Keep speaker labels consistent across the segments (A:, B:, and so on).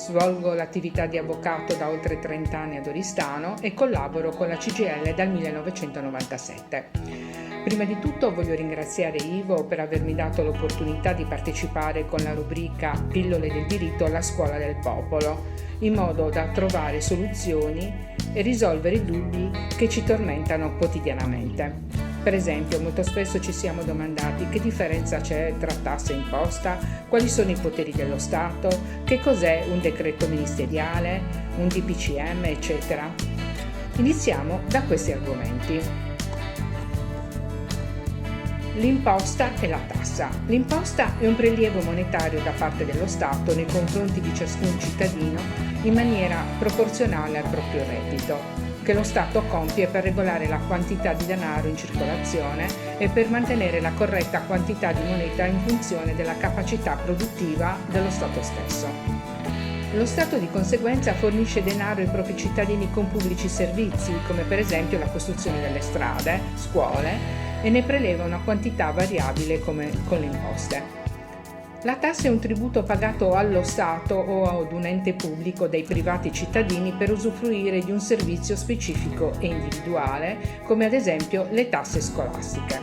A: Svolgo l'attività di avvocato da oltre 30 anni ad Oristano e collaboro con la CGIL dal 1997. Prima di tutto voglio ringraziare Ivo per avermi dato l'opportunità di partecipare con la rubrica Pillole del diritto alla scuola del popolo, in modo da trovare soluzioni e risolvere i dubbi che ci tormentano quotidianamente. Per esempio, molto spesso ci siamo domandati che differenza c'è tra tassa e imposta, quali sono i poteri dello Stato, che cos'è un decreto ministeriale, un DPCM, eccetera. Iniziamo da questi argomenti. L'imposta e la tassa. L'imposta è un prelievo monetario da parte dello Stato nei confronti di ciascun cittadino in maniera proporzionale al proprio reddito, che lo Stato compie per regolare la quantità di denaro in circolazione e per mantenere la corretta quantità di moneta in funzione della capacità produttiva dello Stato stesso. Lo Stato di conseguenza fornisce denaro ai propri cittadini con pubblici servizi, come per esempio la costruzione delle strade, scuole, e ne preleva una quantità variabile come con le imposte. La tassa è un tributo pagato allo Stato o ad un ente pubblico dai privati cittadini per usufruire di un servizio specifico e individuale, come ad esempio le tasse scolastiche.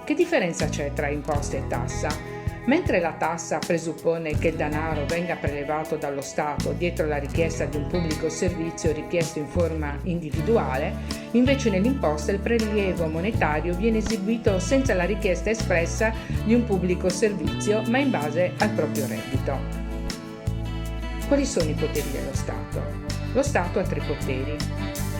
A: Che differenza c'è tra imposta e tassa? Mentre la tassa presuppone che il denaro venga prelevato dallo Stato dietro la richiesta di un pubblico servizio richiesto in forma individuale, invece nell'imposta il prelievo monetario viene eseguito senza la richiesta espressa di un pubblico servizio, ma in base al proprio reddito. Quali sono i poteri dello Stato? Lo Stato ha 3 poteri.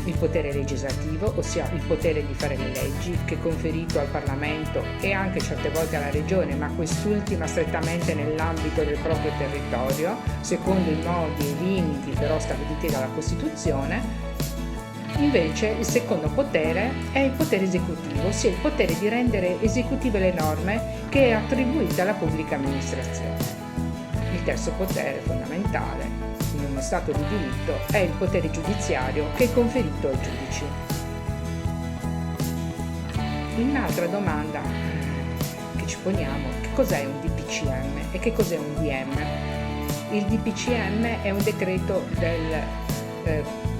A: Il potere legislativo, ossia il potere di fare le leggi, che è conferito al Parlamento e anche certe volte alla Regione, ma quest'ultima strettamente nell'ambito del proprio territorio, secondo i modi e i limiti però stabiliti dalla Costituzione. Invece il secondo potere è il potere esecutivo, ossia il potere di rendere esecutive le norme che è attribuita alla pubblica amministrazione. Il terzo potere fondamentale in uno Stato di diritto è il potere giudiziario che è conferito ai giudici. Un'altra domanda che ci poniamo è: che cos'è un DPCM e che cos'è un DM? Il DPCM è un decreto del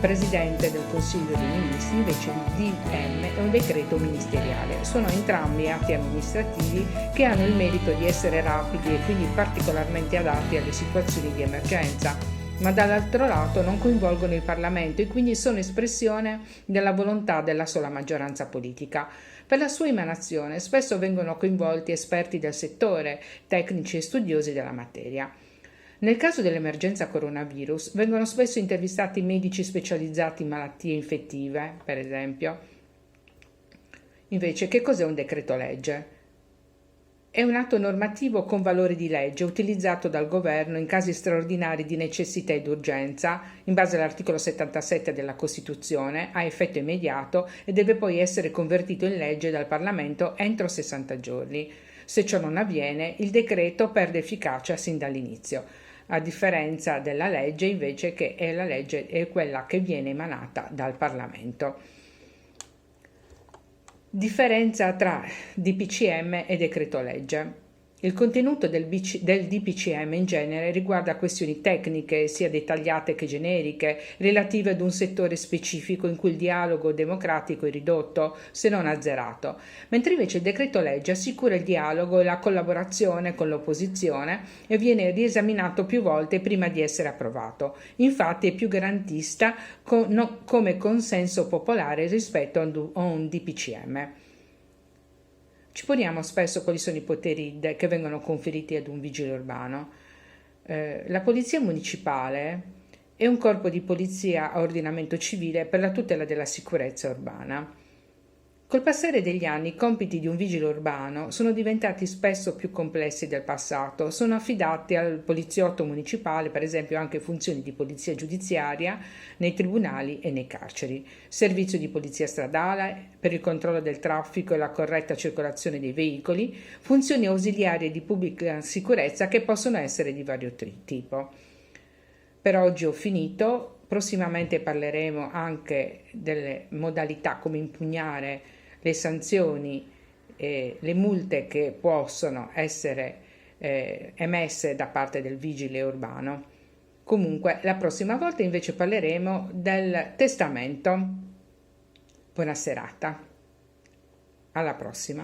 A: Presidente del Consiglio dei Ministri, invece il DM è un decreto ministeriale. Sono entrambi atti amministrativi che hanno il merito di essere rapidi e quindi particolarmente adatti alle situazioni di emergenza, ma dall'altro lato non coinvolgono il Parlamento e quindi sono espressione della volontà della sola maggioranza politica. Per la sua emanazione spesso vengono coinvolti esperti del settore, tecnici e studiosi della materia. Nel caso dell'emergenza coronavirus vengono spesso intervistati medici specializzati in malattie infettive, per esempio. Invece, che cos'è un decreto legge? È un atto normativo con valore di legge utilizzato dal governo in casi straordinari di necessità ed urgenza, in base all'articolo 77 della Costituzione, ha effetto immediato e deve poi essere convertito in legge dal Parlamento entro 60 giorni. Se ciò non avviene, il decreto perde efficacia sin dall'inizio, a differenza della legge invece, che è la legge è quella che viene emanata dal Parlamento. Differenza tra DPCM e decreto legge. Il contenuto del DPCM in genere riguarda questioni tecniche, sia dettagliate che generiche, relative ad un settore specifico in cui il dialogo democratico è ridotto, se non azzerato, mentre invece il decreto legge assicura il dialogo e la collaborazione con l'opposizione e viene riesaminato più volte prima di essere approvato. Infatti è più garantista come consenso popolare rispetto a un DPCM. Ci poniamo spesso quali sono i poteri che vengono conferiti ad un vigile urbano. La polizia municipale è un corpo di polizia a ordinamento civile per la tutela della sicurezza urbana. Col passare degli anni i compiti di un vigile urbano sono diventati spesso più complessi del passato, sono affidati al poliziotto municipale, per esempio anche funzioni di polizia giudiziaria nei tribunali e nei carceri, servizio di polizia stradale per il controllo del traffico e la corretta circolazione dei veicoli, funzioni ausiliarie di pubblica sicurezza che possono essere di vario tipo. Per oggi ho finito, prossimamente parleremo anche delle modalità come impugnare le sanzioni e le multe che possono essere emesse da parte del vigile urbano. Comunque, la prossima volta invece parleremo del testamento. Buona serata. Alla prossima.